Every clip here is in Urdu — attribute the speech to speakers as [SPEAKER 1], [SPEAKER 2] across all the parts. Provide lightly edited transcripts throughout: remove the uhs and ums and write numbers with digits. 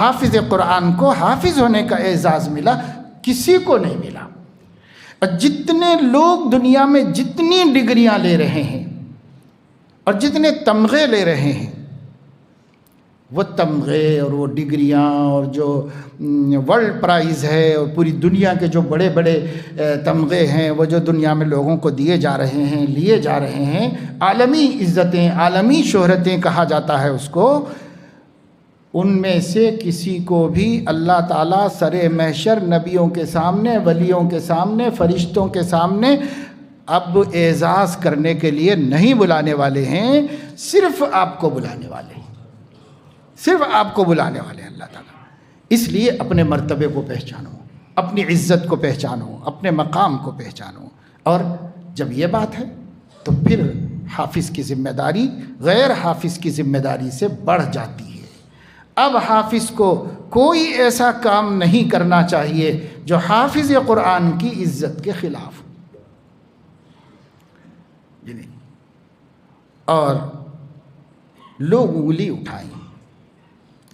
[SPEAKER 1] حافظ قرآن کو حافظ ہونے کا اعزاز ملا، کسی کو نہیں ملا۔ اور جتنے لوگ دنیا میں جتنی ڈگریاں لے رہے ہیں اور جتنے تمغے لے رہے ہیں، وہ تمغے اور وہ ڈگریاں اور جو ورلڈ پرائز ہے اور پوری دنیا کے جو بڑے بڑے تمغے ہیں، وہ جو دنیا میں لوگوں کو دیے جا رہے ہیں، لیے جا رہے ہیں، عالمی عزتیں، عالمی شہرتیں کہا جاتا ہے اس کو، ان میں سے کسی کو بھی اللہ تعالیٰ سر محشر نبیوں کے سامنے، ولیوں کے سامنے، فرشتوں کے سامنے اب اعزاز کرنے کے لیے نہیں بلانے والے ہیں، صرف آپ کو بلانے والے ہیں، صرف آپ کو بلانے والے ہیں اللہ تعالیٰ۔ اس لیے اپنے مرتبے کو پہچانو، اپنی عزت کو پہچانو، اپنے مقام کو پہچانو۔ اور جب یہ بات ہے تو پھر حافظ کی ذمہ داری غیر حافظ کی ذمہ داری سے بڑھ جاتی ہے۔ اب حافظ کو کوئی ایسا کام نہیں کرنا چاہیے جو حافظ قرآن کی عزت کے خلاف ہو۔ اور لوگ انگلی اٹھائیں،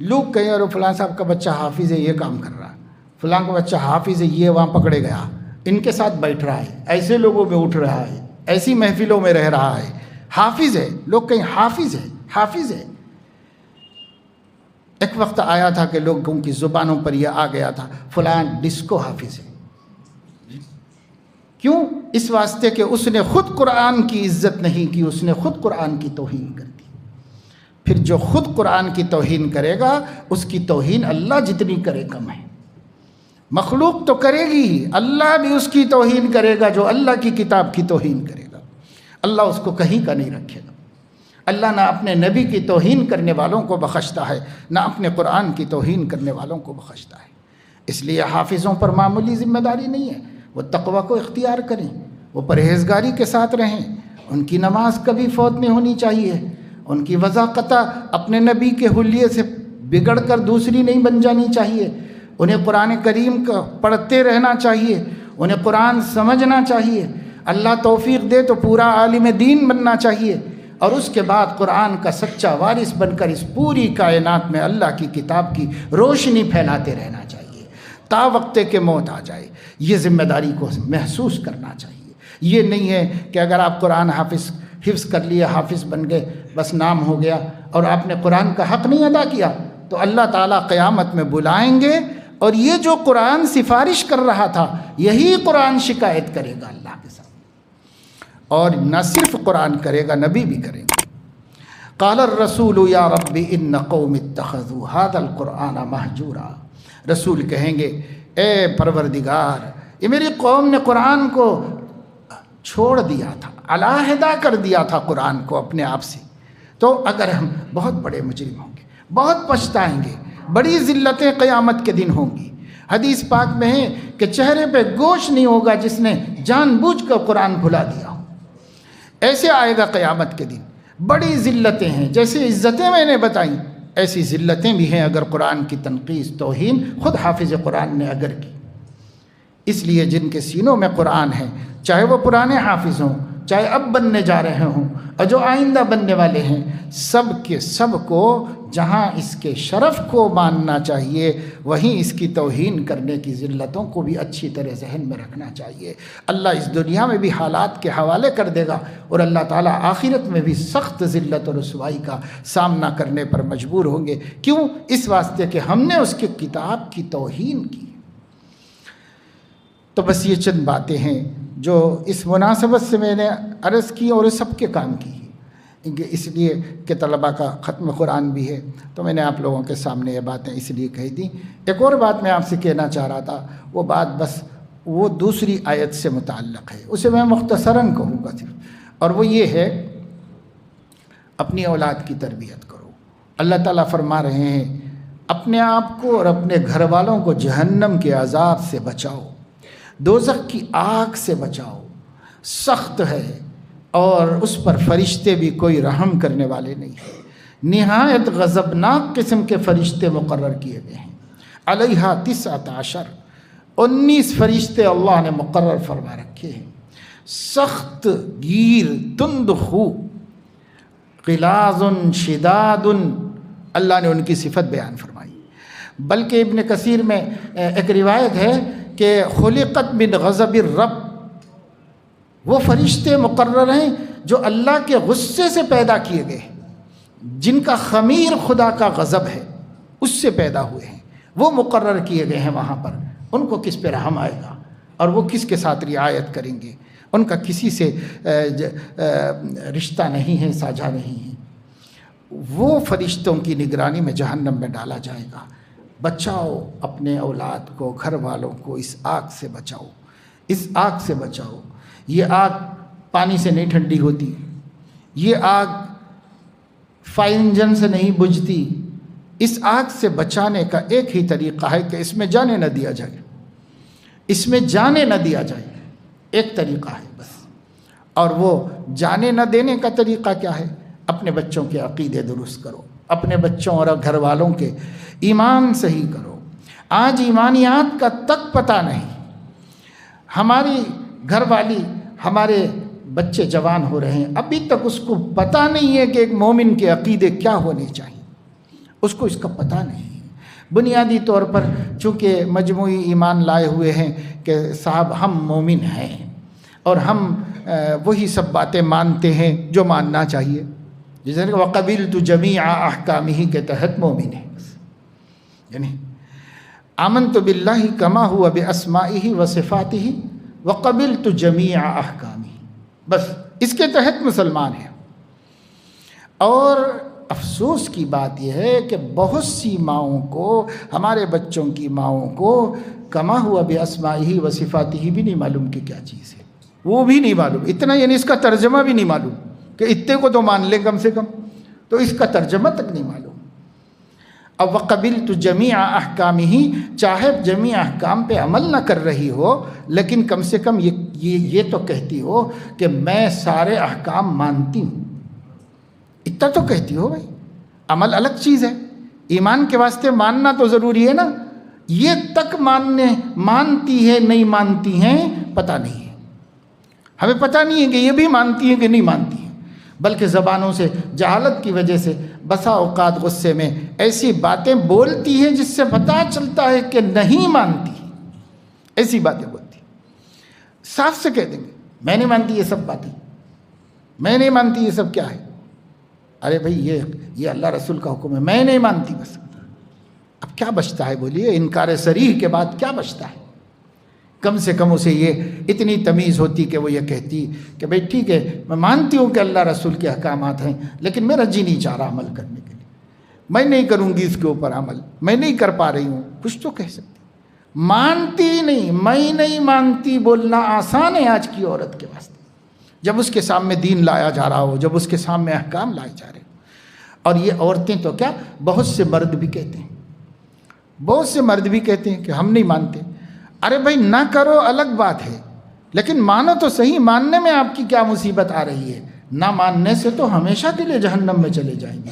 [SPEAKER 1] لوگ کہیں اور فلاں صاحب کا بچہ حافظ ہے، یہ کام کر رہا ہے، فلاں کا بچہ حافظ ہے، یہ وہاں پکڑے گیا، ان کے ساتھ بیٹھ رہا ہے، ایسے لوگوں میں اٹھ رہا ہے، ایسی محفلوں میں رہ رہا ہے، حافظ ہے، لوگ کہیں حافظ ہے، حافظ ہے۔ ایک وقت آیا تھا کہ لوگوں کی زبانوں پر یہ آ گیا تھا، فلاں ڈسکو حافظ ہے۔ کیوں؟ اس واسطے کہ اس نے خود قرآن کی عزت نہیں کی، اس نے خود قرآن کی توہین کر دی۔ پھر جو خود قرآن کی توہین کرے گا، اس کی توہین اللہ جتنی کرے کم ہے۔ مخلوق تو کرے گی ہی، اللہ بھی اس کی توہین کرے گا جو اللہ کی کتاب کی توہین کرے گا۔ اللہ اس کو کہیں کا نہیں رکھے گا۔ اللہ نہ اپنے نبی کی توہین کرنے والوں کو بخشتا ہے، نہ اپنے قرآن کی توہین کرنے والوں کو بخشتا ہے۔ اس لیے حافظوں پر معمولی ذمہ داری نہیں ہے، وہ تقوی کو اختیار کریں، وہ پرہیزگاری کے ساتھ رہیں، ان کی نماز کبھی فوت نہیں ہونی چاہیے، ان کی وضاقتہ اپنے نبی کے حلیے سے بگڑ کر دوسری نہیں بن جانی چاہیے، انہیں قرآن کریم کا پڑھتے رہنا چاہیے، انہیں قرآن سمجھنا چاہیے، اللہ توفیق دے تو پورا عالم دین بننا چاہیے، اور اس کے بعد قرآن کا سچا وارث بن کر اس پوری کائنات میں اللہ کی کتاب کی روشنی پھیلاتے رہنا چاہیے تا وقت کہ موت آ جائے۔ یہ ذمہ داری کو محسوس کرنا چاہیے۔ یہ نہیں ہے کہ اگر آپ قرآن حفظ کر لیے، حافظ بن گئے، بس نام ہو گیا اور آپ نے قرآن کا حق نہیں ادا کیا، تو اللہ تعالیٰ قیامت میں بلائیں گے اور یہ جو قرآن سفارش کر رہا تھا یہی قرآن شکایت کرے گا اللہ کے ساتھ۔ اور نہ صرف قرآن کرے گا، نبی بھی کریں گے۔ قال الرسول یا رب ان قوم اتخذوا هذا القرآن مہجورا، رسول کہیں گے اے پروردگار، یہ میری قوم نے قرآن کو چھوڑ دیا تھا، علیحدہ کر دیا تھا قرآن کو اپنے آپ سے، تو اگر ہم بہت بڑے مجرم ہوں گے، بہت پچھتائیں گے، بڑی ذلتیں قیامت کے دن ہوں گی۔ حدیث پاک میں ہے کہ چہرے پہ گوشت نہیں ہوگا جس نے جان بوجھ کر قرآن بھلا دیا ہو۔ ایسے آئے گا قیامت کے دن۔ بڑی ذلتیں ہیں، جیسے عزتیں میں نے بتائیں ایسی ذلتیں بھی ہیں اگر قرآن کی تنقیص، توہین خود حافظ قرآن نے اگر کی۔ اس لیے جن کے سینوں میں قرآن ہے، چاہے وہ پرانے حافظ ہوں، چاہے اب بننے جا رہے ہوں اور جو آئندہ بننے والے ہیں، سب کے سب کو جہاں اس کے شرف کو ماننا چاہیے وہیں اس کی توہین کرنے کی ذلتوں کو بھی اچھی طرح ذہن میں رکھنا چاہیے۔ اللہ اس دنیا میں بھی حالات کے حوالے کر دے گا اور اللہ تعالیٰ آخرت میں بھی سخت ذلت اور رسوائی کا سامنا کرنے پر مجبور ہوں گے۔ کیوں؟ اس واسطے کہ ہم نے اس کی کتاب کی توہین کی۔ تو بس یہ چند باتیں ہیں جو اس مناسبت سے میں نے عرض کی اور سب کے کام کی، اس لیے کہ طلباء کا ختم قرآن بھی ہے تو میں نے آپ لوگوں کے سامنے یہ باتیں اس لیے کہی تھیں۔ ایک اور بات میں آپ سے کہنا چاہ رہا تھا، وہ بات بس وہ دوسری آیت سے متعلق ہے، اسے میں مختصراً کہوں گا صرف، اور وہ یہ ہے اپنی اولاد کی تربیت کرو۔ اللہ تعالیٰ فرما رہے ہیں اپنے آپ کو اور اپنے گھر والوں کو جہنم کے عذاب سے بچاؤ، دوزخ کی آگ سے بچاؤ، سخت ہے اور اس پر فرشتے بھی کوئی رحم کرنے والے نہیں ہیں، نہایت غضبناک قسم کے فرشتے مقرر کیے گئے ہیں، علیہا 19 19 فرشتے اللہ نے مقرر فرما رکھے ہیں، سخت گیر، تند خو، غلاظ شداد، اللہ نے ان کی صفت بیان فرمائی، بلکہ ابن کثیر میں ایک روایت ہے کہ خلقت من غضب الرب، وہ فرشتے مقرر ہیں جو اللہ کے غصے سے پیدا کیے گئے، جن کا خمیر خدا کا غضب ہے اس سے پیدا ہوئے ہیں، وہ مقرر کیے گئے ہیں وہاں پر۔ ان کو کس پہ رحم آئے گا اور وہ کس کے ساتھ رعایت کریں گے؟ ان کا کسی سے رشتہ نہیں ہے، ساجھا نہیں ہے۔ وہ فرشتوں کی نگرانی میں جہنم میں ڈالا جائے گا۔ بچاؤ اپنے اولاد کو، گھر والوں کو اس آگ سے بچاؤ، اس آگ سے بچاؤ۔ یہ آگ پانی سے نہیں ٹھنڈی ہوتی، یہ آگ فائر انجن سے نہیں بجھتی۔ اس آگ سے بچانے کا ایک ہی طریقہ ہے کہ اس میں جانے نہ دیا جائے، اس میں جانے نہ دیا جائے، ایک طریقہ ہے بس۔ اور وہ جانے نہ دینے کا طریقہ کیا ہے؟ اپنے بچوں کے عقیدے درست کرو، اپنے بچوں اور گھر والوں کے ایمان صحیح کرو۔ آج ایمانیات کا تک پتہ نہیں۔ ہماری گھر والی، ہمارے بچے جوان ہو رہے ہیں، ابھی تک اس کو پتہ نہیں ہے کہ ایک مومن کے عقیدے کیا ہونے چاہیے، اس کو اس کا پتہ نہیں ہے۔ بنیادی طور پر چونکہ مجموعی ایمان لائے ہوئے ہیں کہ صاحب ہم مومن ہیں اور ہم وہی سب باتیں مانتے ہیں جو ماننا چاہیے، جیسے کہ وَقَبِلْتُ جَمِيعَ أَحْكَامِهِ کے تحت مومن ہے، یعنی آمنت باللہ کما ہوا بأسمائہ وصفاتہ وقبلت جمیع احکامہ، بس اس کے تحت مسلمان ہیں۔ اور افسوس کی بات یہ ہے کہ بہت سی ماؤں کو، ہمارے بچوں کی ماؤں کو کما ہوا بأسمائہ وصفاتہ بھی نہیں معلوم کہ کیا چیز ہے، وہ بھی نہیں معلوم، اتنا یعنی اس کا ترجمہ بھی نہیں معلوم کہ اتنے کو تو مان لیں کم سے کم، تو اس کا ترجمہ تک نہیں معلوم۔ اب وقبلت جمیع احکامہ، چاہے جمیع احکام پہ عمل نہ کر رہی ہو لیکن کم سے کم یہ تو کہتی ہو کہ میں سارے احکام مانتی ہوں، اتنا تو کہتی ہو بھائی۔ عمل الگ چیز ہے، ایمان کے واسطے ماننا تو ضروری ہے نا، یہ تک مانتی ہے نہیں مانتی ہیں پتہ نہیں ہے، ہمیں پتہ نہیں ہے کہ یہ بھی مانتی ہیں کہ نہیں مانتی ہیں، بلکہ زبانوں سے جہالت کی وجہ سے بسا اوقات غصے میں ایسی باتیں بولتی ہیں جس سے پتہ چلتا ہے کہ نہیں مانتی، ایسی باتیں بولتی، صاف سے کہہ دیں گے میں نہیں مانتی یہ سب باتیں، میں نہیں مانتی یہ سب کیا ہے۔ ارے بھائی یہ اللہ رسول کا حکم ہے، میں نہیں مانتی، بس اب کیا بچتا ہے بولیے؟ انکار صریح کے بعد کیا بچتا ہے؟ کم سے کم اسے یہ اتنی تمیز ہوتی کہ وہ یہ کہتی کہ بھئی ٹھیک ہے میں مانتی ہوں کہ اللہ رسول کے احکامات ہیں لیکن میرا جی نہیں چاہ رہا عمل کرنے کے لیے، میں نہیں کروں گی اس کے اوپر عمل، میں نہیں کر پا رہی ہوں، کچھ تو کہہ سکتی۔ مانتی نہیں، میں نہیں مانتی بولنا آسان ہے آج کی عورت کے واسطے، جب اس کے سامنے دین لایا جا رہا ہو، جب اس کے سامنے احکام لائے جا رہے ہو۔ اور یہ عورتیں تو کیا، بہت سے مرد بھی کہتے ہیں، بہت سے مرد بھی کہتے ہیں کہ ہم نہیں مانتے۔ ارے بھائی نہ کرو الگ بات ہے لیکن مانو تو صحیح، ماننے میں آپ کی کیا مصیبت آ رہی ہے؟ نہ ماننے سے تو ہمیشہ کے لیے جہنم میں چلے جائیں گے،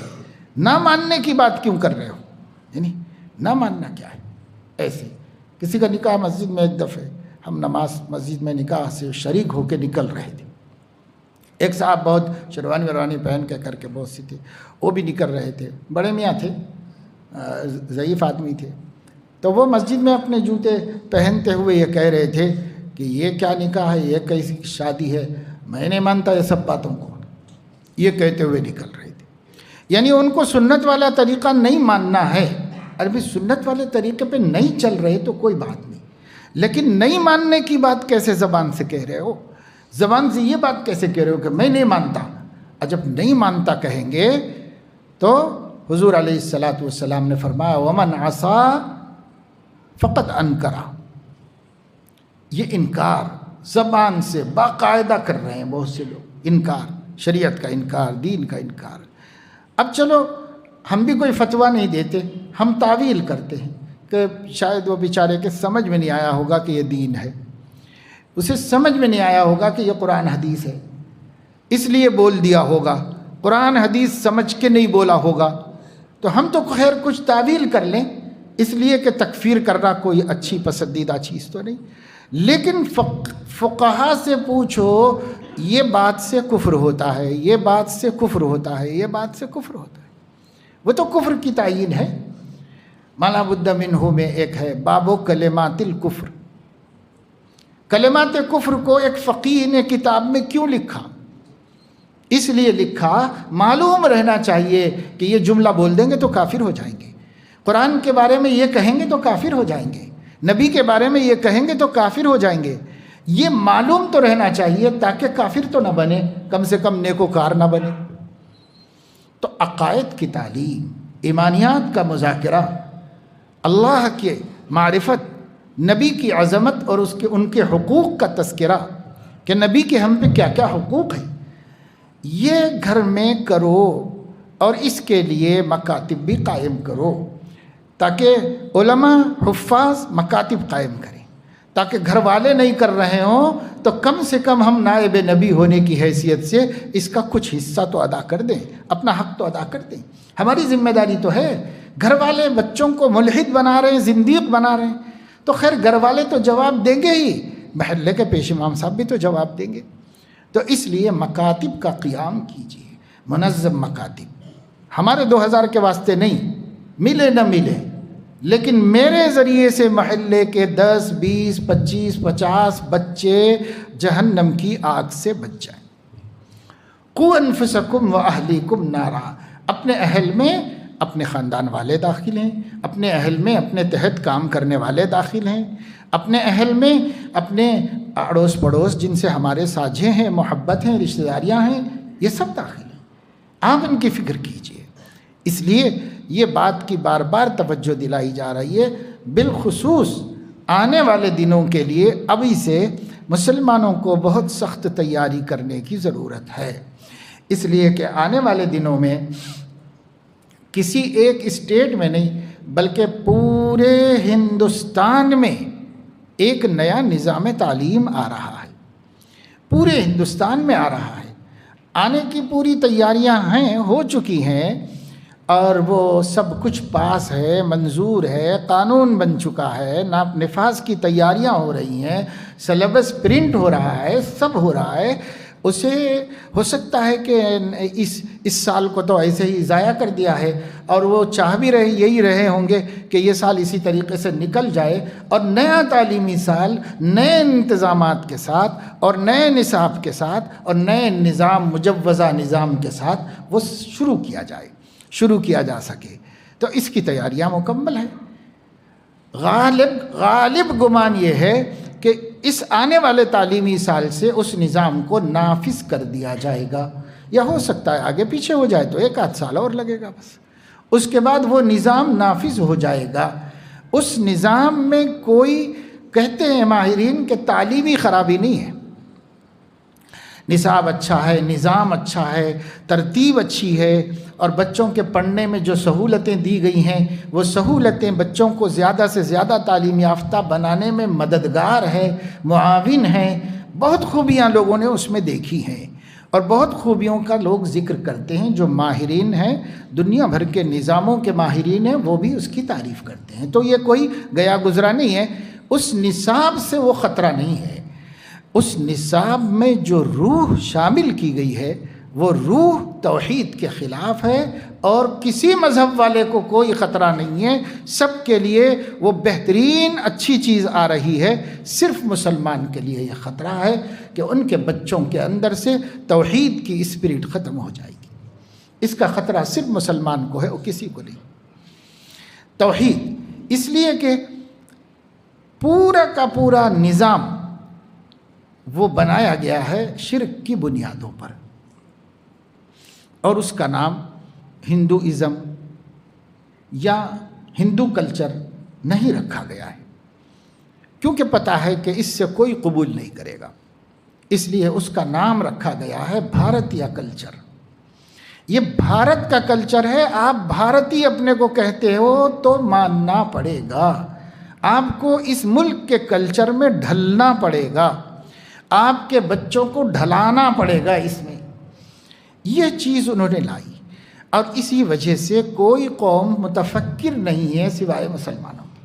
[SPEAKER 1] نہ ماننے کی بات کیوں کر رہے ہو؟ یعنی نہ ماننا کیا ہے؟ ایسے کسی کا نکاح مسجد میں، ایک دفعہ ہم نماز مسجد میں نکاح سے شریک ہو کے نکل رہے تھے، ایک صاحب بہت شروانی وروانی پہن کے کر کے بہت سی تھے، وہ بھی نکل رہے تھے، بڑے میاں تھے، ضعیف آدمی تھے، تو وہ مسجد میں اپنے جوتے پہنتے ہوئے یہ کہہ رہے تھے کہ یہ کیا نکاح ہے، یہ کیسی شادی ہے، میں نہیں مانتا یہ سب باتوں کو، یہ کہتے ہوئے نکل رہے تھے۔ یعنی ان کو سنت والا طریقہ نہیں ماننا ہے۔ ارے بھی سنت والے طریقے پہ نہیں چل رہے تو کوئی بات نہیں، لیکن نہیں ماننے کی بات کیسے زبان سے کہہ رہے ہو؟ زبان سے یہ بات کیسے کہہ رہے ہو کہ میں نہیں مانتا؟ اور جب نہیں مانتا کہیں گے تو حضور علیہ الصلاۃ والسلام نے فرمایا ومن عصا فقط انکرا، یہ انکار زبان سے باقاعدہ کر رہے ہیں بہت سے لوگ، انکار، شریعت کا انکار، دین کا انکار۔ اب چلو ہم بھی کوئی فتویٰ نہیں دیتے، ہم تعویل کرتے ہیں کہ شاید وہ بیچارے کے سمجھ میں نہیں آیا ہوگا کہ یہ دین ہے، اسے سمجھ میں نہیں آیا ہوگا کہ یہ قرآن حدیث ہے، اس لیے بول دیا ہوگا، قرآن حدیث سمجھ کے نہیں بولا ہوگا، تو ہم تو خیر کچھ تعویل کر لیں، اس لیے کہ تکفیر کرنا کوئی اچھی پسندیدہ چیز تو نہیں۔ لیکن فقہا سے پوچھو یہ بات سے کفر ہوتا ہے، یہ بات سے کفر ہوتا ہے، یہ بات سے کفر ہوتا ہے، وہ تو کفر کی تعیین ہے۔ مالا بد منہ میں ایک ہے باب و کلمات الکفر. کلمات کفر کو ایک فقیہ نے کتاب میں کیوں لکھا؟ اس لیے لکھا معلوم رہنا چاہیے کہ یہ جملہ بول دیں گے تو کافر ہو جائیں گے، قرآن کے بارے میں یہ کہیں گے تو کافر ہو جائیں گے، نبی کے بارے میں یہ کہیں گے تو کافر ہو جائیں گے. یہ معلوم تو رہنا چاہیے تاکہ کافر تو نہ بنے، کم سے کم نیکوکار نہ بنے. تو عقائد کی تعلیم، ایمانیات کا مذاکرہ، اللہ کے معرفت، نبی کی عظمت اور ان کے حقوق کا تذکرہ کہ نبی کے ہم پہ کیا کیا حقوق ہیں، یہ گھر میں کرو. اور اس کے لیے مکاتب بھی قائم کرو تاکہ علماء حفاظ مکاتب قائم کریں، تاکہ گھر والے نہیں کر رہے ہوں تو کم سے کم ہم نائب نبی ہونے کی حیثیت سے اس کا کچھ حصہ تو ادا کر دیں، اپنا حق تو ادا کر دیں. ہماری ذمہ داری تو ہے. گھر والے بچوں کو ملحد بنا رہے ہیں، زندیق بنا رہے ہیں، تو خیر گھر والے تو جواب دیں گے ہی، محلے کے پیش امام صاحب بھی تو جواب دیں گے. تو اس لیے مکاتب کا قیام کیجیے، منظم مکاتب. ہمارے 2000 کے واسطے نہیں، ملے نہ ملے، لیکن میرے ذریعے سے محلے کے 10 20 25 50 بچے جہنم کی آگ سے بچ جائیں. قوا انفسکم واہلیکم نارا. اپنے اہل میں اپنے خاندان والے داخل ہیں، اپنے اہل میں اپنے تحت کام کرنے والے داخل ہیں، اپنے اہل میں اپنے اڑوس پڑوس جن سے ہمارے ساجھے ہیں، محبت ہیں، رشتہ داریاں ہیں، یہ سب داخل ہیں. آپ ان کی فکر کیجئے. اس لیے یہ بات کی بار بار توجہ دلائی جا رہی ہے، بالخصوص آنے والے دنوں کے لیے ابھی سے مسلمانوں کو بہت سخت تیاری کرنے کی ضرورت ہے. اس لیے کہ آنے والے دنوں میں کسی ایک اسٹیٹ میں نہیں بلکہ پورے ہندوستان میں ایک نیا نظام تعلیم آ رہا ہے، پورے ہندوستان میں آ رہا ہے. آنے کی پوری تیاریاں ہیں، ہو چکی ہیں، اور وہ سب کچھ پاس ہے، منظور ہے، قانون بن چکا ہے، نفاذ کی تیاریاں ہو رہی ہیں، سلیبس پرنٹ ہو رہا ہے، سب ہو رہا ہے. اسے ہو سکتا ہے کہ اس سال کو تو ایسے ہی ضائع کر دیا ہے، اور وہ چاہ بھی یہی رہے ہوں گے کہ یہ سال اسی طریقے سے نکل جائے اور نیا تعلیمی سال نئے انتظامات کے ساتھ اور نئے نصاب کے ساتھ اور نئے نظام، مجوزہ نظام کے ساتھ وہ شروع کیا جا سکے. تو اس کی تیاریاں مکمل ہیں. غالب گمان یہ ہے کہ اس آنے والے تعلیمی سال سے اس نظام کو نافذ کر دیا جائے گا، یا ہو سکتا ہے آگے پیچھے ہو جائے تو 1 آدھ سال اور لگے گا بس. اس کے بعد وہ نظام نافذ ہو جائے گا. اس نظام میں کوئی، کہتے ہیں ماہرین کہ تعلیمی خرابی نہیں ہے. نصاب اچھا ہے، نظام اچھا ہے، ترتیب اچھی ہے، اور بچوں کے پڑھنے میں جو سہولتیں دی گئی ہیں وہ سہولتیں بچوں کو زیادہ سے زیادہ تعلیم یافتہ بنانے میں مددگار ہے، معاون ہیں. بہت خوبیاں لوگوں نے اس میں دیکھی ہیں، اور بہت خوبیوں کا لوگ ذکر کرتے ہیں. جو ماہرین ہیں، دنیا بھر کے نظاموں کے ماہرین ہیں، وہ بھی اس کی تعریف کرتے ہیں. تو یہ کوئی گیا گزرا نہیں ہے. اس نصاب سے وہ خطرہ نہیں ہے. اس نصاب میں جو روح شامل کی گئی ہے وہ روح توحید کے خلاف ہے، اور کسی مذہب والے کو کوئی خطرہ نہیں ہے. سب کے لیے وہ بہترین اچھی چیز آ رہی ہے. صرف مسلمان کے لیے یہ خطرہ ہے کہ ان کے بچوں کے اندر سے توحید کی اسپرٹ ختم ہو جائے گی. اس کا خطرہ صرف مسلمان کو ہے، وہ کسی کو نہیں. توحید اس لیے کہ پورا کا پورا نظام وہ بنایا گیا ہے شرک کی بنیادوں پر، اور اس کا نام ہندوازم یا ہندو کلچر نہیں رکھا گیا ہے، کیونکہ پتہ ہے کہ اس سے کوئی قبول نہیں کرے گا. اس لیے اس کا نام رکھا گیا ہے بھارتیہ کلچر. یہ بھارت کا کلچر ہے. آپ بھارتی اپنے کو کہتے ہو تو ماننا پڑے گا. آپ کو اس ملک کے کلچر میں ڈھلنا پڑے گا. آپ کے بچوں کو ڈھلانا پڑے گا اس میں. یہ چیز انہوں نے لائی، اور اسی وجہ سے کوئی قوم متفکر نہیں ہے سوائے مسلمانوں کی.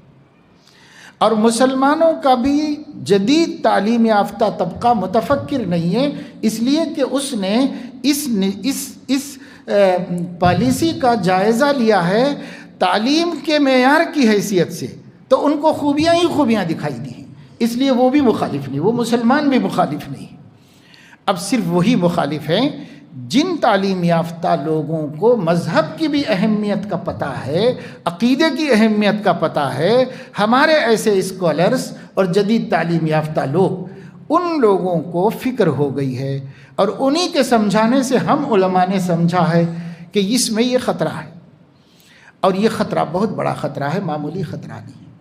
[SPEAKER 1] اور مسلمانوں کا بھی جدید تعلیم یافتہ طبقہ متفکر نہیں ہے، اس لیے کہ اس نے اس پالیسی کا جائزہ لیا ہے تعلیم کے معیار کی حیثیت سے تو ان کو خوبیاں ہی خوبیاں دکھائی دی ہیں، اس لیے وہ بھی مخالف نہیں، وہ مسلمان بھی مخالف نہیں۔ اب صرف وہی مخالف ہیں جن تعلیم یافتہ لوگوں کو مذہب کی بھی اہمیت کا پتہ ہے، عقیدے کی اہمیت کا پتہ ہے۔ ہمارے ایسے اسکالرس اور جدید تعلیم یافتہ لوگ، ان لوگوں کو فکر ہو گئی ہے، اور انہی کے سمجھانے سے ہم علماء نے سمجھا ہے کہ اس میں یہ خطرہ ہے، اور یہ خطرہ بہت بڑا خطرہ ہے، معمولی خطرہ نہیں ہے۔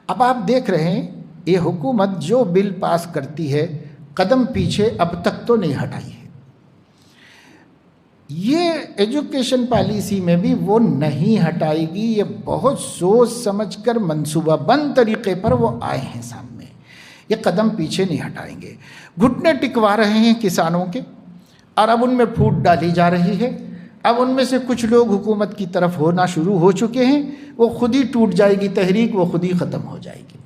[SPEAKER 1] اب آپ دیکھ رہے ہیں یہ حکومت جو بل پاس کرتی ہے قدم پیچھے اب تک تو نہیں ہٹائی ہے۔ یہ ایجوکیشن پالیسی میں بھی وہ نہیں ہٹائے گی، یہ بہت سوچ سمجھ کر منصوبہ بند طریقے پر وہ آئے ہیں سامنے، یہ قدم پیچھے نہیں ہٹائیں گے۔ گھٹنے ٹکوا رہے ہیں کسانوں کے، اور اب ان میں پھوٹ ڈالی جا رہی ہے۔ اب ان میں سے کچھ لوگ حکومت کی طرف ہونا شروع ہو چکے ہیں، وہ خود ہی ٹوٹ جائے گی تحریک، وہ خود ہی ختم ہو جائے گی۔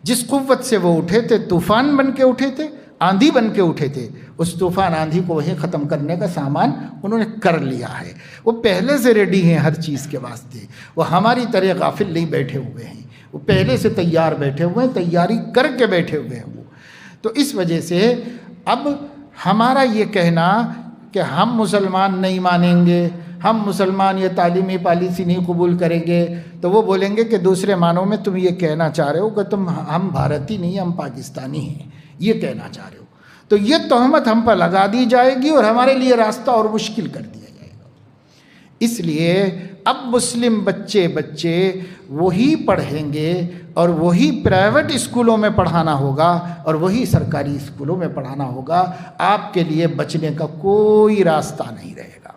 [SPEAKER 1] جس قوت سے وہ اٹھے تھے، طوفان بن کے اٹھے تھے، آندھی بن کے اٹھے تھے، اس طوفان آندھی کو وہیں ختم کرنے کا سامان انہوں نے کر لیا ہے۔ وہ پہلے سے ریڈی ہیں ہر چیز کے واسطے، وہ ہماری طرح غافل نہیں بیٹھے ہوئے ہیں، وہ پہلے سے تیار بیٹھے ہوئے ہیں، تیاری کر کے بیٹھے ہوئے ہیں وہ۔ تو اس وجہ سے اب ہمارا یہ کہنا کہ ہم مسلمان نہیں مانیں گے، ہم مسلمان یہ تعلیمی پالیسی نہیں قبول کریں گے، تو وہ بولیں گے کہ دوسرے معنوں میں تم یہ کہنا چاہ رہے ہو کہ ہم بھارتی نہیں، ہم پاکستانی ہیں، یہ کہنا چاہ رہے ہو۔ تو یہ تہمت ہم پر لگا دی جائے گی اور ہمارے لیے راستہ اور مشکل کر دیا جائے گا۔ اس لیے اب مسلم بچے وہی پڑھیں گے، اور وہی پرائیویٹ اسکولوں میں پڑھانا ہوگا اور وہی سرکاری اسکولوں میں پڑھانا ہوگا۔ آپ کے لیے بچنے کا کوئی راستہ نہیں رہے گا۔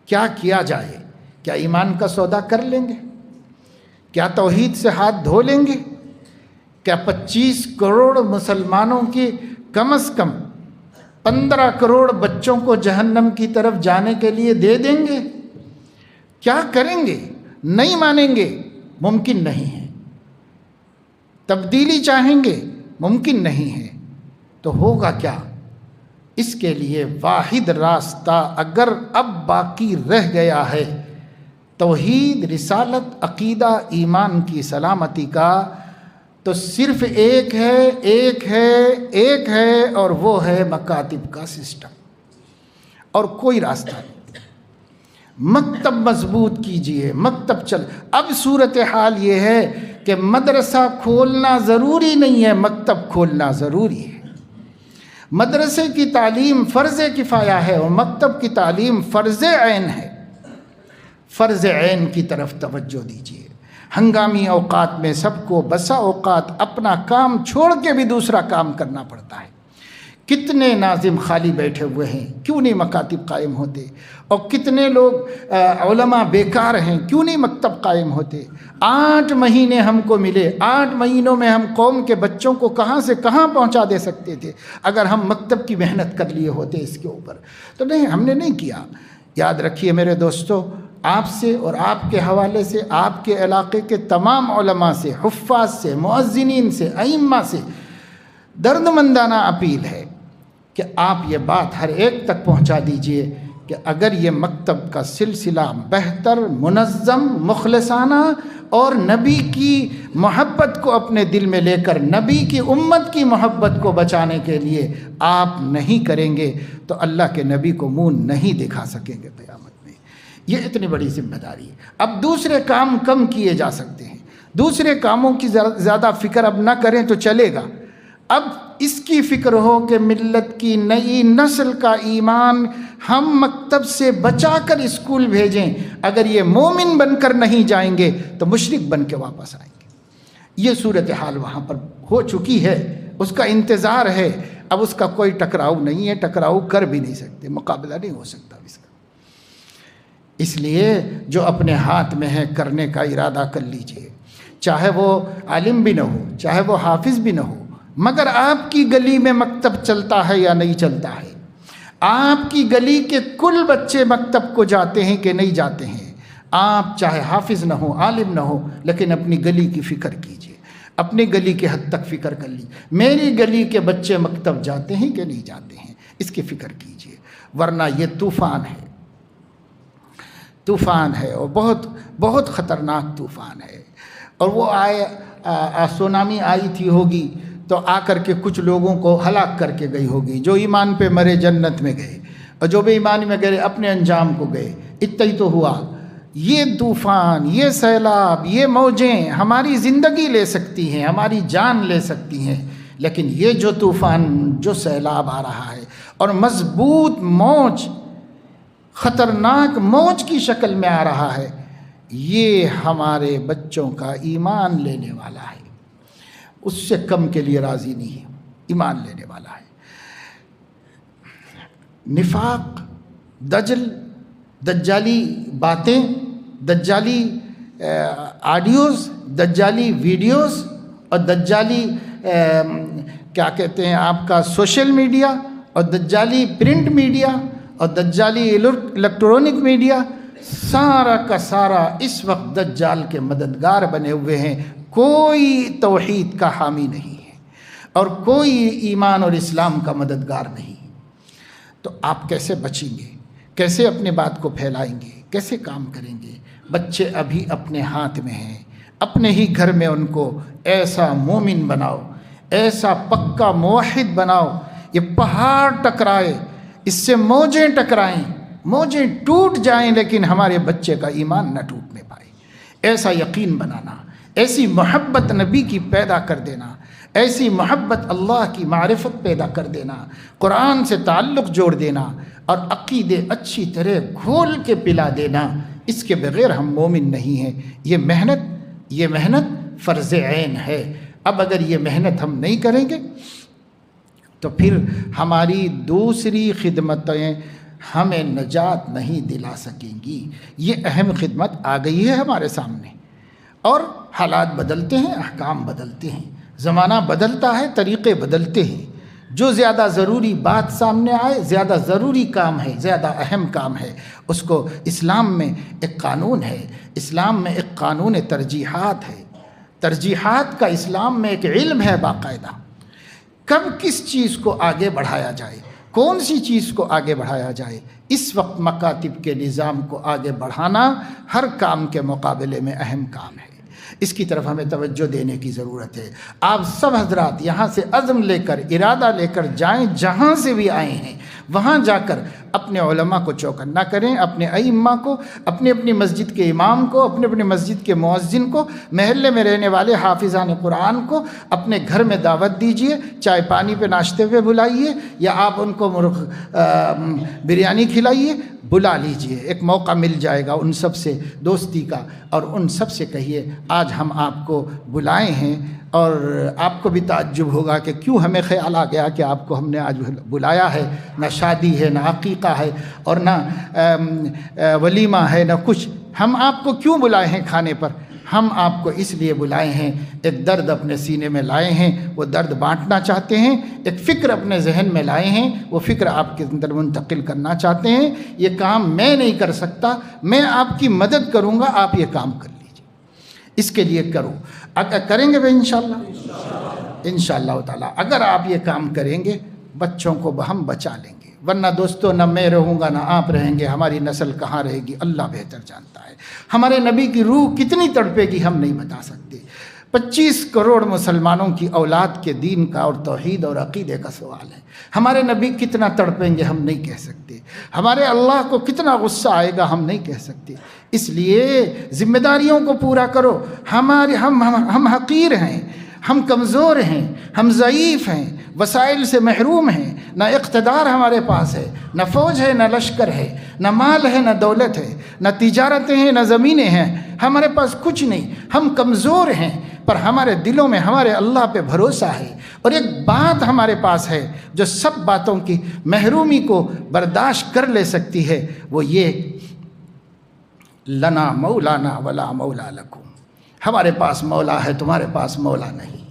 [SPEAKER 1] کیا کیا جائے؟ کیا ایمان کا سودا کر لیں گے؟ کیا توحید سے ہاتھ دھو لیں گے؟ کیا 25 کروڑ مسلمانوں کی کم از کم 15 کروڑ بچوں کو جہنم کی طرف جانے کے لیے دے دیں گے؟ کیا کریں گے؟ نہیں مانیں گے، ممکن نہیں ہے۔ تبدیلی چاہیں گے، ممکن نہیں ہے۔ تو ہوگا کیا؟ اس کے لیے واحد راستہ اگر اب باقی رہ گیا ہے توحید، رسالت، عقیدہ، ایمان کی سلامتی کا، تو صرف ایک ہے اور وہ ہے مکاتب کا سسٹم، اور کوئی راستہ نہیں۔ مکتب مضبوط کیجئے، مکتب چل۔ اب صورتحال یہ ہے کہ مدرسہ کھولنا ضروری نہیں ہے، مکتب کھولنا ضروری ہے۔ مدرسے کی تعلیم فرض کفایہ ہے اور مکتب کی تعلیم فرض عین ہے۔ فرض عین کی طرف توجہ دیجیے۔ ہنگامی اوقات میں سب کو بسا اوقات اپنا کام چھوڑ کے بھی دوسرا کام کرنا پڑتا ہے۔ کتنے ناظم خالی بیٹھے ہوئے ہیں، کیوں نہیں مکاتب قائم ہوتے؟ اور کتنے لوگ علماء بیکار ہیں، کیوں نہیں مکتب قائم ہوتے؟ 8 مہینے ہم کو ملے، 8 مہینوں میں ہم قوم کے بچوں کو کہاں سے کہاں پہنچا دے سکتے تھے اگر ہم مکتب کی محنت کر لیے ہوتے اس کے اوپر۔ تو نہیں، ہم نے نہیں کیا۔ یاد رکھیے میرے دوستو، آپ سے اور آپ کے حوالے سے، آپ کے علاقے کے تمام علماء سے، حفاظ سے، مؤذنین سے، ائمہ سے درد مندانہ اپیل ہے کہ آپ یہ بات ہر ایک تک پہنچا دیجئے کہ اگر یہ مکتب کا سلسلہ بہتر، منظم، مخلصانہ اور نبی کی محبت کو اپنے دل میں لے کر نبی کی امت کی محبت کو بچانے کے لیے آپ نہیں کریں گے تو اللہ کے نبی کو منہ نہیں دکھا سکیں گے قیامت میں۔ یہ اتنی بڑی ذمہ داری ہے۔ اب دوسرے کام کم کیے جا سکتے ہیں، دوسرے کاموں کی زیادہ فکر اب نہ کریں تو چلے گا۔ اب اس کی فکر ہو کہ ملت کی نئی نسل کا ایمان ہم مکتب سے بچا کر اسکول بھیجیں۔ اگر یہ مومن بن کر نہیں جائیں گے تو مشرک بن کے واپس آئیں گے۔ یہ صورتحال وہاں پر ہو چکی ہے، اس کا انتظار ہے۔ اب اس کا کوئی ٹکراؤ نہیں ہے، ٹکراؤ کر بھی نہیں سکتے، مقابلہ نہیں ہو سکتا اس کا۔ اس لیے جو اپنے ہاتھ میں ہے کرنے کا ارادہ کر لیجئے، چاہے وہ عالم بھی نہ ہو، چاہے وہ حافظ بھی نہ ہو، مگر آپ کی گلی میں مکتب چلتا ہے یا نہیں چلتا ہے؟ آپ کی گلی کے کل بچے مکتب کو جاتے ہیں کہ نہیں جاتے ہیں؟ آپ چاہے حافظ نہ ہو، عالم نہ ہو، لیکن اپنی گلی کی فکر کیجئے، اپنی گلی کے حد تک فکر کر لیجیے، میری گلی کے بچے مکتب جاتے ہیں کہ نہیں جاتے ہیں، اس کی فکر کیجئے، ورنہ یہ طوفان ہے۔ طوفان ہے اور بہت بہت خطرناک طوفان ہے. اور وہ سونامی آئی تھی ہوگی تو آ کر کے کچھ لوگوں کو ہلاک کر کے گئی ہوگی. جو ایمان پہ مرے جنت میں گئے اور جو بے ایمانی میں گئے اپنے انجام کو گئے. اتنا ہی تو ہوا. یہ طوفان، یہ سیلاب، یہ موجیں ہماری زندگی لے سکتی ہیں، ہماری جان لے سکتی ہیں، لیکن یہ جو طوفان، جو سیلاب آ رہا ہے اور مضبوط موج، خطرناک موج کی شکل میں آ رہا ہے، یہ ہمارے بچوں کا ایمان لینے والا ہے. اس سے کم کے لیے راضی نہیں ہے، ایمان لینے والا ہے. نفاق، دجالی باتیں، دجالی آڈیوز، دجالی ویڈیوز اور دجالی کیا کہتے ہیں آپ کا سوشل میڈیا اور دجالی پرنٹ میڈیا اور دجالی الیکٹرونک میڈیا، سارا کا سارا اس وقت دجال کے مددگار بنے ہوئے ہیں. کوئی توحید کا حامی نہیں ہے اور کوئی ایمان اور اسلام کا مددگار نہیں. تو آپ کیسے بچیں گے؟ کیسے اپنے بات کو پھیلائیں گے؟ کیسے کام کریں گے؟ بچے ابھی اپنے ہاتھ میں ہیں. اپنے ہی گھر میں ان کو ایسا مومن بناؤ، ایسا پکا موحد بناؤ. یہ پہاڑ ٹکرائے، اس سے موجیں ٹکرائیں، موجیں ٹوٹ جائیں، لیکن ہمارے بچے کا ایمان نہ ٹوٹنے پائے. ایسا یقین بنانا، ایسی محبت نبی کی پیدا کر دینا، ایسی محبت اللہ کی معرفت پیدا کر دینا، قرآن سے تعلق جوڑ دینا اور عقیدے اچھی طرح گھول کے پلا دینا. اس کے بغیر ہم مومن نہیں ہیں. یہ محنت فرض عین ہے. اب اگر یہ محنت ہم نہیں کریں گے تو پھر ہماری دوسری خدمتیں ہمیں نجات نہیں دلا سکیں گی. یہ اہم خدمت آ گئی ہے ہمارے سامنے، اور حالات بدلتے ہیں، احکام بدلتے ہیں، زمانہ بدلتا ہے، طریقے بدلتے ہیں. جو زیادہ ضروری بات سامنے آئے، زیادہ ضروری کام ہے، زیادہ اہم کام ہے، اس کو اسلام میں ایک قانون ہے. اسلام میں ایک قانون ترجیحات ہے. ترجیحات کا اسلام میں ایک علم ہے باقاعدہ. کب کس چیز کو آگے بڑھایا جائے، کون سی چیز کو آگے بڑھایا جائے. اس وقت مکاتب کے نظام کو آگے بڑھانا ہر کام کے مقابلے میں اہم کام ہے. اس کی طرف ہمیں توجہ دینے کی ضرورت ہے. آپ سب حضرات یہاں سے عزم لے کر، ارادہ لے کر جائیں، جہاں سے بھی آئے ہیں وہاں جا کر اپنے علماء کو چوکنا کریں، اپنے ائمہ کو، اپنی اپنی مسجد کے امام کو، اپنے اپنے مسجد کے مؤذن کو، محلے میں رہنے والے حافظان قرآن کو اپنے گھر میں دعوت دیجئے. چائے پانی پہ ناشتے پہ بلائیے، یا آپ ان کو بریانی کھلائیے، بلا لیجئے. ایک موقع مل جائے گا ان سب سے دوستی کا، اور ان سب سے کہیے آج ہم آپ کو بلائے ہیں. اور آپ کو بھی تعجب ہوگا کہ کیوں ہمیں خیال آ گیا کہ آپ کو ہم نے آج بلایا ہے. نہ شادی ہے، نہ عقیقہ ہے، اور نہ ولیمہ ہے، نہ کچھ. ہم آپ کو کیوں بلائے ہیں کھانے پر؟ ہم آپ کو اس لیے بلائے ہیں، ایک درد اپنے سینے میں لائے ہیں، وہ درد بانٹنا چاہتے ہیں. ایک فکر اپنے ذہن میں لائے ہیں، وہ فکر آپ کے اندر منتقل کرنا چاہتے ہیں. یہ کام میں نہیں کر سکتا، میں آپ کی مدد کروں گا، آپ یہ کام کر لیجیے. اس کے لیے کرو. اگر کریں گے انشاءاللہ، انشاءاللہ تعالی اگر آپ یہ کام کریں گے، بچوں کو ہم بچا لیں گے. ورنہ دوستو، نہ میں رہوں گا، نہ آپ رہیں گے، ہماری نسل کہاں رہے گی اللہ بہتر جانتا ہے. ہمارے نبی کی روح کتنی تڑپے گی ہم نہیں بتا سکتے. 25 کروڑ مسلمانوں کی اولاد کے دین کا اور توحید اور عقیدے کا سوال ہے. ہمارے نبی کتنا تڑپیں گے ہم نہیں کہہ سکتے. ہمارے اللہ کو کتنا غصہ آئے گا ہم نہیں کہہ سکتے. اس لیے ذمہ داریوں کو پورا کرو. ہم حقیر ہیں، ہم کمزور ہیں، ہم ضعیف ہیں، وسائل سے محروم ہیں. نہ اقتدار ہمارے پاس ہے، نہ فوج ہے، نہ لشکر ہے، نہ مال ہے، نہ دولت ہے، نہ تجارتیں ہیں، نہ زمینیں ہیں. ہمارے پاس کچھ نہیں. ہم کمزور ہیں، پر ہمارے دلوں میں ہمارے اللہ پہ بھروسہ ہے. اور ایک بات ہمارے پاس ہے جو سب باتوں کی محرومی کو برداشت کر لے سکتی ہے، وہ یہ لنا مولانا ولا مولا لکم. ہمارے پاس مولا ہے، تمہارے پاس مولا نہیں.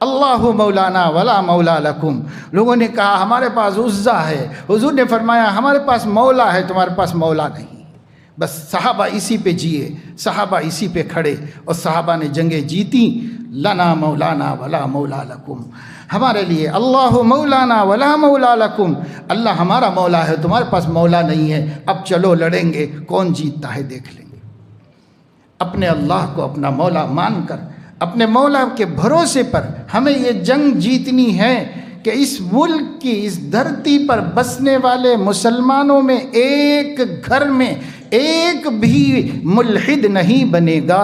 [SPEAKER 1] اللہ مولانا ولا مولا لکم. لوگوں نے کہا ہمارے پاس عزا ہے. حضور نے فرمایا ہمارے پاس مولا ہے، تمہارے پاس مولا نہیں. بس صحابہ اسی پہ جیے، صحابہ اسی پہ کھڑے، اور صحابہ نے جنگیں جیتی. لنا مولانا ولا مولا لکم، ہمارے لیے اللہ مولانا ولا مولا لکم، اللہ ہمارا مولا ہے، تمہارے پاس مولا نہیں ہے، اب چلو لڑیں گے، کون جیتتا ہے دیکھ لیں گے۔ اپنے اللہ کو اپنا مولا مان کر، اپنے مولا کے بھروسے پر ہمیں یہ جنگ جیتنی ہے کہ اس ملک کی، اس دھرتی پر بسنے والے مسلمانوں میں ایک گھر میں ایک بھی ملحد نہیں بنے گا،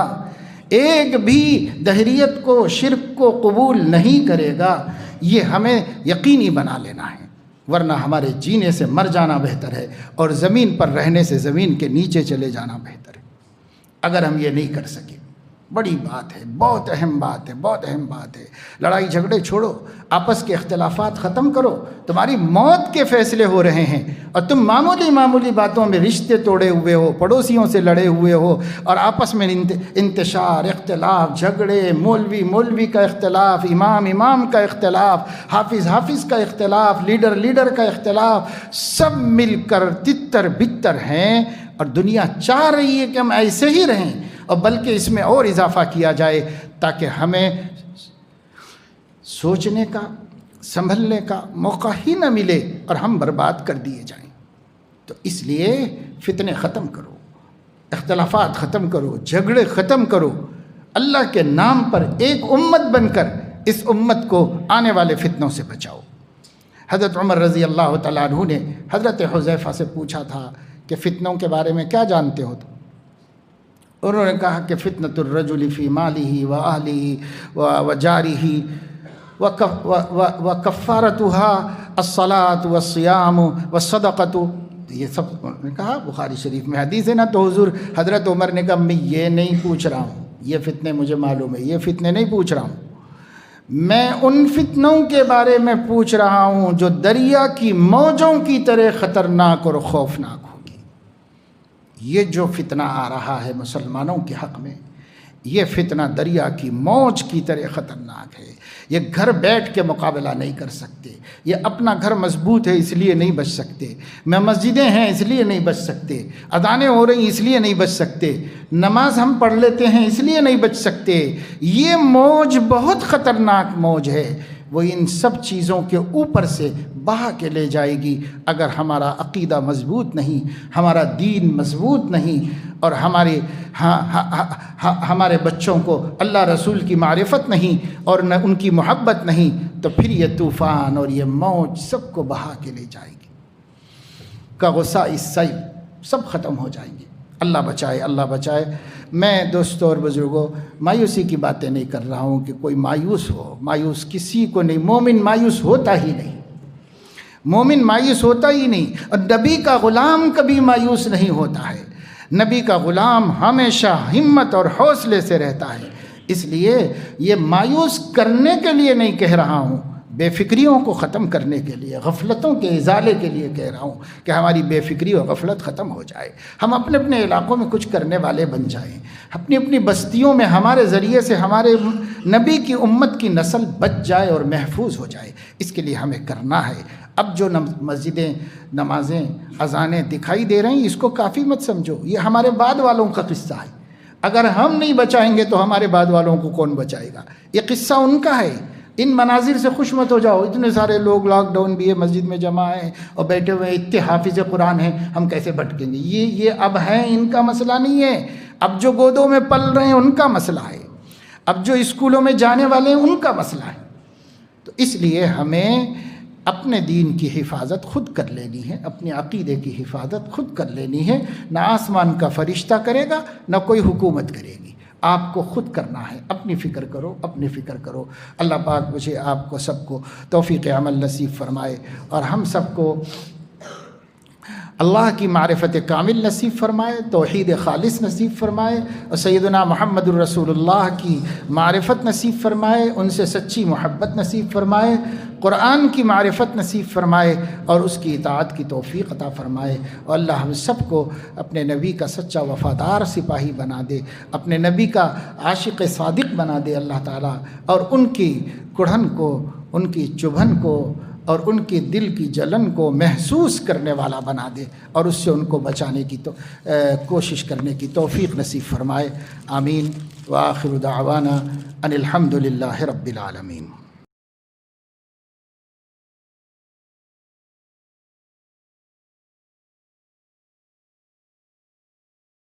[SPEAKER 1] ایک بھی دہریت کو، شرک کو قبول نہیں کرے گا، یہ ہمیں یقینی بنا لینا ہے، ورنہ ہمارے جینے سے مر جانا بہتر ہے اور زمین پر رہنے سے زمین کے نیچے چلے جانا بہتر ہے۔ اگر ہم یہ نہیں کر سکے، بڑی بات ہے، بہت اہم بات ہے، بہت اہم بات ہے۔ لڑائی جھگڑے چھوڑو، آپس کے اختلافات ختم کرو، تمہاری موت کے فیصلے ہو رہے ہیں اور تم معمولی معمولی باتوں میں رشتے توڑے ہوئے ہو، پڑوسیوں سے لڑے ہوئے ہو، اور آپس میں انتشار، اختلاف، جھگڑے، مولوی کا اختلاف، امام کا اختلاف، حافظ کا اختلاف، لیڈر کا اختلاف، سب مل کر تتر بتر ہیں، اور دنیا چاہ رہی ہے کہ ہم ایسے ہی رہیں، اور بلکہ اس میں اور اضافہ کیا جائے تاکہ ہمیں سوچنے کا، سنبھلنے کا موقع ہی نہ ملے اور ہم برباد کر دیے جائیں۔ تو اس لیے فتنے ختم کرو، اختلافات ختم کرو، جھگڑے ختم کرو، اللہ کے نام پر ایک امت بن کر اس امت کو آنے والے فتنوں سے بچاؤ۔ حضرت عمر رضی اللہ تعالیٰ عنہ نے حضرت حذیفہ سے پوچھا تھا کہ فتنوں کے بارے میں کیا جانتے ہو؟ انہوں نے کہا کہ فتنۃ الرجل فی مالہ و اہلہ و جارہ و کفارتها الصلاۃ والصیام والصدقۃ، یہ سب انہوں نے کہا، بخاری شریف میں حدیث ہے نا۔ تو حضور حضرت عمر نے کہا میں یہ نہیں پوچھ رہا ہوں، یہ فتنے مجھے معلوم ہے، یہ فتنے نہیں پوچھ رہا ہوں، میں ان فتنوں کے بارے میں پوچھ رہا ہوں جو دریا کی موجوں کی طرح خطرناک اور خوفناک ہوگی۔ یہ جو فتنہ آ رہا ہے مسلمانوں کے حق میں، یہ فتنہ دریا کی موج کی طرح خطرناک ہے۔ یہ گھر بیٹھ کے مقابلہ نہیں کر سکتے، یہ اپنا گھر مضبوط ہے اس لیے نہیں بچ سکتے، میں مسجدیں ہیں اس لیے نہیں بچ سکتے، اذانیں ہو رہی اس لیے نہیں بچ سکتے، نماز ہم پڑھ لیتے ہیں اس لیے نہیں بچ سکتے۔ یہ موج بہت خطرناک موج ہے، وہ ان سب چیزوں کے اوپر سے بہا کے لے جائے گی اگر ہمارا عقیدہ مضبوط نہیں، ہمارا دین مضبوط نہیں، اور ہمارے بچوں کو اللہ رسول کی معرفت نہیں اور نہ ان کی محبت نہیں، تو پھر یہ طوفان اور یہ موج سب کو بہا کے لے جائے گی، کا غصہ السیل، سب ختم ہو جائیں گے۔ اللہ بچائے، اللہ بچائے۔ میں دوستوں اور بزرگوں مایوسی کی باتیں نہیں کر رہا ہوں کہ کوئی مایوس ہو، مایوس کسی کو نہیں، مومن مایوس ہوتا ہی نہیں، مومن مایوس ہوتا ہی نہیں، اور نبی کا غلام کبھی مایوس نہیں ہوتا ہے، نبی کا غلام ہمیشہ ہمت اور حوصلے سے رہتا ہے۔ اس لیے یہ مایوس کرنے کے لیے نہیں کہہ رہا ہوں، بے فکریوں کو ختم کرنے کے لیے، غفلتوں کے ازالے کے لیے کہہ رہا ہوں کہ ہماری بے فکری اور غفلت ختم ہو جائے، ہم اپنے اپنے علاقوں میں کچھ کرنے والے بن جائیں، اپنی اپنی بستیوں میں ہمارے ذریعے سے ہمارے نبی کی امت کی نسل بچ جائے اور محفوظ ہو جائے۔ اس کے لیے ہمیں کرنا ہے۔ اب جو مسجدیں، نمازیں، اذانیں دکھائی دے رہے ہیں، اس کو کافی مت سمجھو، یہ ہمارے بعد والوں کا قصہ ہے۔ اگر ہم نہیں بچائیں گے تو ہمارے بعد والوں کو کون بچائے گا؟ یہ قصہ ان کا ہے۔ ان مناظر سے خوش مت ہو جاؤ، اتنے سارے لوگ لاک ڈاؤن بھی ہے، مسجد میں جمع ہیں اور بیٹھے ہوئے، اتنے حافظ قرآن ہیں، ہم کیسے بھٹکیں گے؟ یہ اب ہیں، ان کا مسئلہ نہیں ہے۔ اب جو گودوں میں پل رہے ہیں ان کا مسئلہ ہے، اب جو اسکولوں میں جانے والے ہیں ان کا مسئلہ ہے۔ تو اس لیے ہمیں اپنے دین کی حفاظت خود کر لینی ہے، اپنے عقیدے کی حفاظت خود کر لینی ہے۔ نہ آسمان کا فرشتہ کرے گا، نہ کوئی حکومت کرے گی، آپ کو خود کرنا ہے۔ اپنی فکر کرو، اپنی فکر کرو۔ اللہ پاک مجھے آپ کو سب کو توفیق عمل نصیب فرمائے، اور ہم سب کو اللہ کی معرفت کامل نصیب فرمائے، توحید خالص نصیب فرمائے، اور سیدنا محمد الرسول اللہ کی معرفت نصیب فرمائے، ان سے سچی محبت نصیب فرمائے، قرآن کی معرفت نصیب فرمائے، اور اس کی اطاعت کی توفیق عطا فرمائے۔ اور اللہ ہم سب کو اپنے نبی کا سچا وفادار سپاہی بنا دے، اپنے نبی کا عاشق صادق بنا دے اللہ تعالیٰ، اور ان کی کڑھن کو، ان کی چبھن کو اور ان کے دل کی جلن کو محسوس کرنے والا بنا دے اور اس سے ان کو بچانے کی کوشش کرنے کی توفیق نصیب فرمائے. آمین. وآخر دعوانا ان الحمد للہ رب العالمین.